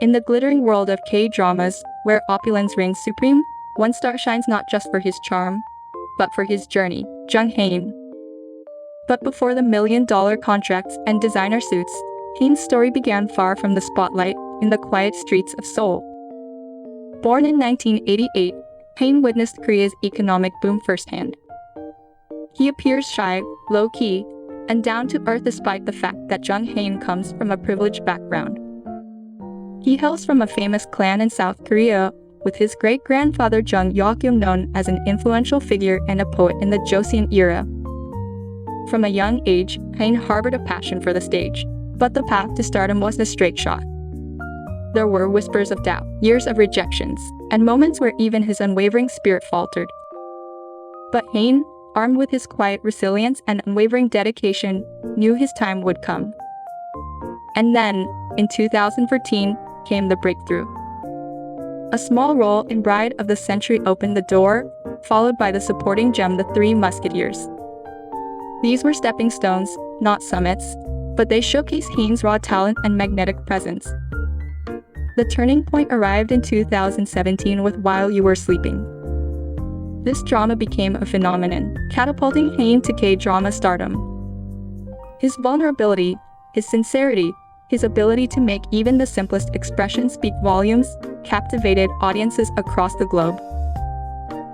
In the glittering world of K-dramas, where opulence reigns supreme, one star shines not just for his charm, but for his journey, Jung Hae-in. But before the million-dollar contracts and designer suits, Hae-in's story began far from the spotlight, in the quiet streets of Seoul. Born in 1988, Hae-in witnessed Korea's economic boom firsthand. He appears shy, low-key, and down-to-earth despite the fact that Jung Hae-in comes from a privileged background. He hails from a famous clan in South Korea, with his great-grandfather Jung Yeok-yeom known as an influential figure and a poet in the Joseon era. From a young age, Hae-in harbored a passion for the stage, but the path to stardom wasn't a straight shot. There were whispers of doubt, years of rejections, and moments where even his unwavering spirit faltered. But Hae-in, armed with his quiet resilience and unwavering dedication, knew his time would come. And then, in 2014, came the breakthrough. A small role in Bride of the Century opened the door, followed by the supporting gem The Three Musketeers. These were stepping stones, not summits, but they showcased Hae-in's raw talent and magnetic presence. The turning point arrived in 2017 with While You Were Sleeping. This drama became a phenomenon, catapulting Hae-in to K-drama stardom. His vulnerability, his sincerity, his ability to make even the simplest expressions speak volumes, captivated audiences across the globe.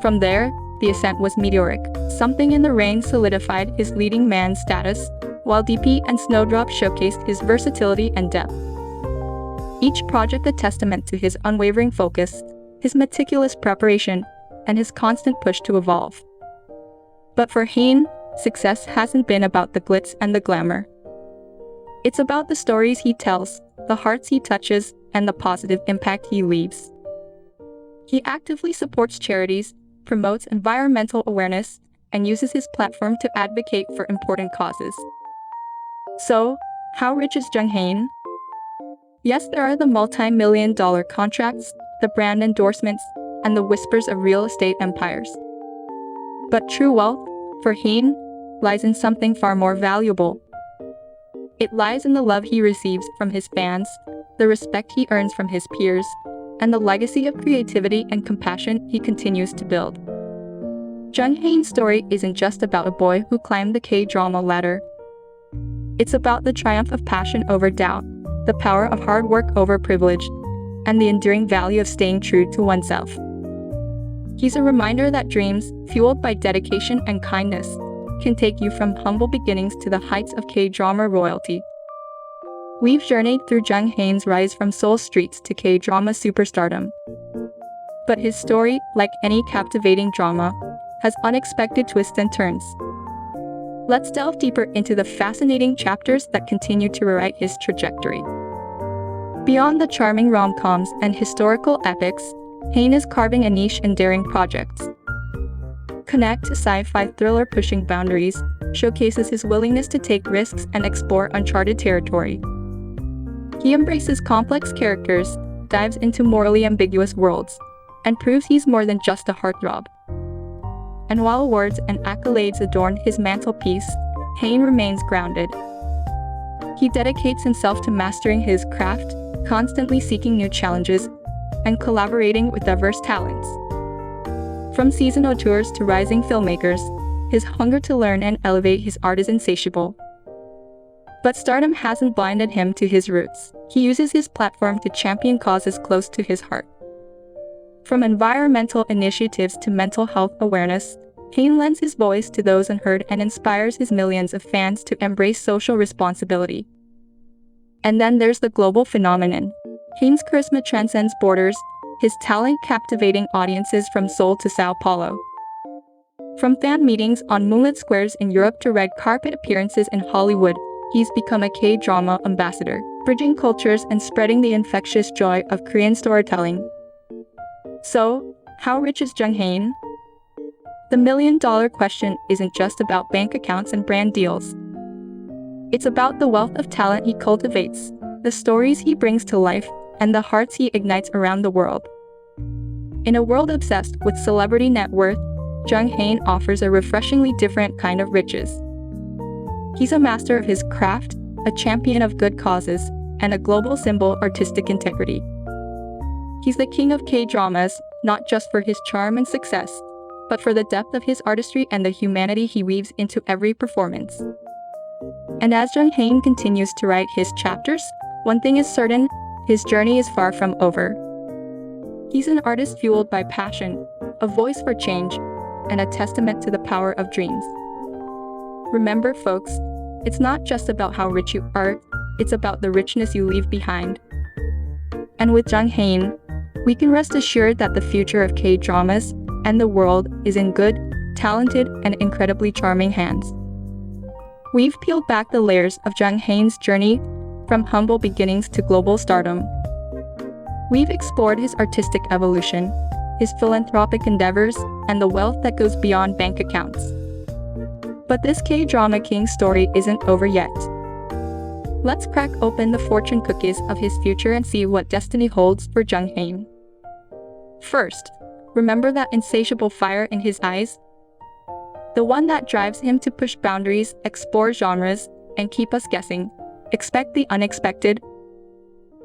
From there, the ascent was meteoric. Something in the Rain solidified his leading man status, while DP and Snowdrop showcased his versatility and depth. Each project a testament to his unwavering focus, his meticulous preparation, and his constant push to evolve. But for Hae-in, success hasn't been about the glitz and the glamour. It's about the stories he tells, the hearts he touches, and the positive impact he leaves. He actively supports charities, promotes environmental awareness, and uses his platform to advocate for important causes. So, how rich is Jung Hae-in? Yes, there are the multi-million-dollar contracts, the brand endorsements, and the whispers of real estate empires. But true wealth, for Hae-in, lies in something far more valuable. It lies in the love he receives from his fans, the respect he earns from his peers, and the legacy of creativity and compassion he continues to build. Jung Hae-in's story isn't just about a boy who climbed the K-drama ladder. It's about the triumph of passion over doubt, the power of hard work over privilege, and the enduring value of staying true to oneself. He's a reminder that dreams, fueled by dedication and kindness, can take you from humble beginnings to the heights of K-drama royalty. We've journeyed through Jung Hae-in's rise from Seoul streets to K-drama superstardom. But his story, like any captivating drama, has unexpected twists and turns. Let's delve deeper into the fascinating chapters that continue to rewrite his trajectory. Beyond the charming rom-coms and historical epics, Hae-in is carving a niche in daring projects. Connect, a sci-fi thriller pushing boundaries, showcases his willingness to take risks and explore uncharted territory. He embraces complex characters, dives into morally ambiguous worlds, and proves he's more than just a heartthrob. And while awards and accolades adorn his mantelpiece, Hae-in remains grounded. He dedicates himself to mastering his craft, constantly seeking new challenges, and collaborating with diverse talents. From seasonal tours to rising filmmakers, his hunger to learn and elevate his art is insatiable. But stardom hasn't blinded him to his roots. He uses his platform to champion causes close to his heart. From environmental initiatives to mental health awareness, Hae-in lends his voice to those unheard and inspires his millions of fans to embrace social responsibility. And then there's the global phenomenon. Hae-in's charisma transcends borders, his talent captivating audiences from Seoul to Sao Paulo. From fan meetings on moonlit squares in Europe to red carpet appearances in Hollywood, he's become a K-drama ambassador, bridging cultures and spreading the infectious joy of Korean storytelling. So, how rich is Jung Hae-in? The million-dollar question isn't just about bank accounts and brand deals. It's about the wealth of talent he cultivates, the stories he brings to life, and the hearts he ignites around the world. In a world obsessed with celebrity net worth, Jung Hae-in offers a refreshingly different kind of riches. He's a master of his craft, a champion of good causes, and a global symbol of artistic integrity. He's the king of K-dramas, not just for his charm and success, but for the depth of his artistry and the humanity he weaves into every performance. And as Jung Hae-in continues to write his chapters, one thing is certain, his journey is far from over. He's an artist fueled by passion, a voice for change, and a testament to the power of dreams. Remember, folks, it's not just about how rich you are, it's about the richness you leave behind. And with Jung Hae-in, we can rest assured that the future of K-dramas and the world is in good, talented, and incredibly charming hands. We've peeled back the layers of Jung Hae-in's journey from humble beginnings to global stardom. We've explored his artistic evolution, his philanthropic endeavors, and the wealth that goes beyond bank accounts. But this K-drama king story isn't over yet. Let's crack open the fortune cookies of his future and see what destiny holds for Jung Hae-in. First, remember that insatiable fire in his eyes? The one that drives him to push boundaries, explore genres, and keep us guessing. Expect the unexpected.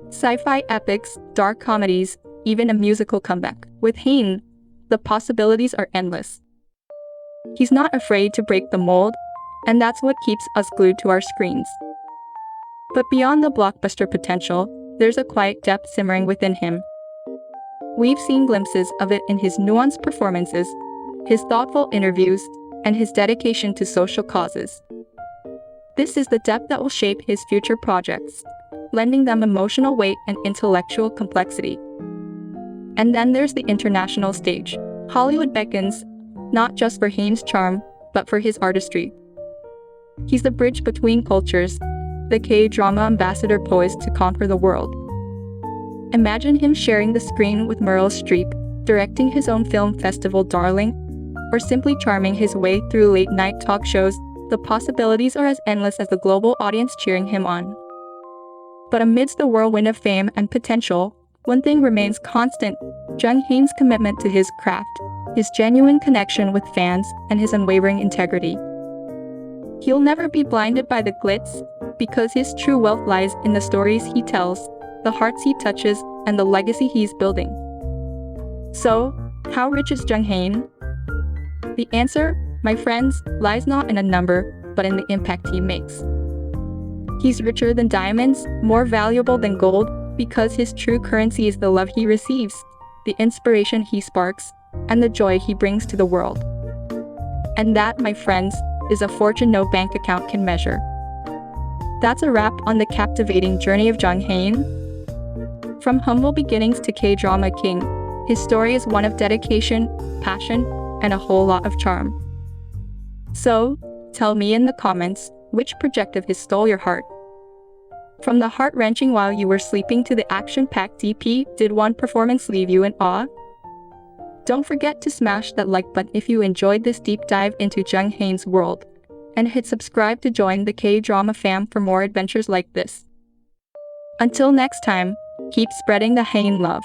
Sci-fi epics, dark comedies, even a musical comeback. With Hae-in, the possibilities are endless. He's not afraid to break the mold, and that's what keeps us glued to our screens. But beyond the blockbuster potential, there's a quiet depth simmering within him. We've seen glimpses of it in his nuanced performances, his thoughtful interviews, and his dedication to social causes. This is the depth that will shape his future projects, lending them emotional weight and intellectual complexity. And then there's the international stage. Hollywood beckons, not just for Hae-in's charm, but for his artistry. He's the bridge between cultures, the K-drama ambassador poised to conquer the world. Imagine him sharing the screen with Meryl Streep, directing his own film festival Darling, or simply charming his way through late-night talk shows. The possibilities are as endless as the global audience cheering him on. But amidst the whirlwind of fame and potential, one thing remains constant: Jung Hae-in's commitment to his craft, his genuine connection with fans, and his unwavering integrity. He'll never be blinded by the glitz, because his true wealth lies in the stories he tells, the hearts he touches, and the legacy he's building. So, how rich is Jung Hae-in? The answer, my friends, lies not in a number, but in the impact he makes. He's richer than diamonds, more valuable than gold, because his true currency is the love he receives, the inspiration he sparks, and the joy he brings to the world. And that, my friends, is a fortune no bank account can measure. That's a wrap on the captivating journey of Jung Hae-in. From humble beginnings to K-drama king, his story is one of dedication, passion, and a whole lot of charm. So, tell me in the comments, which project of his stole your heart? From the heart-wrenching while you were sleeping to the action-packed DP, did one performance leave you in awe? Don't forget to smash that like button if you enjoyed this deep dive into Jung Hae-in's world, and hit subscribe to join the K-drama fam for more adventures like this. Until next time, keep spreading the Hae-in love.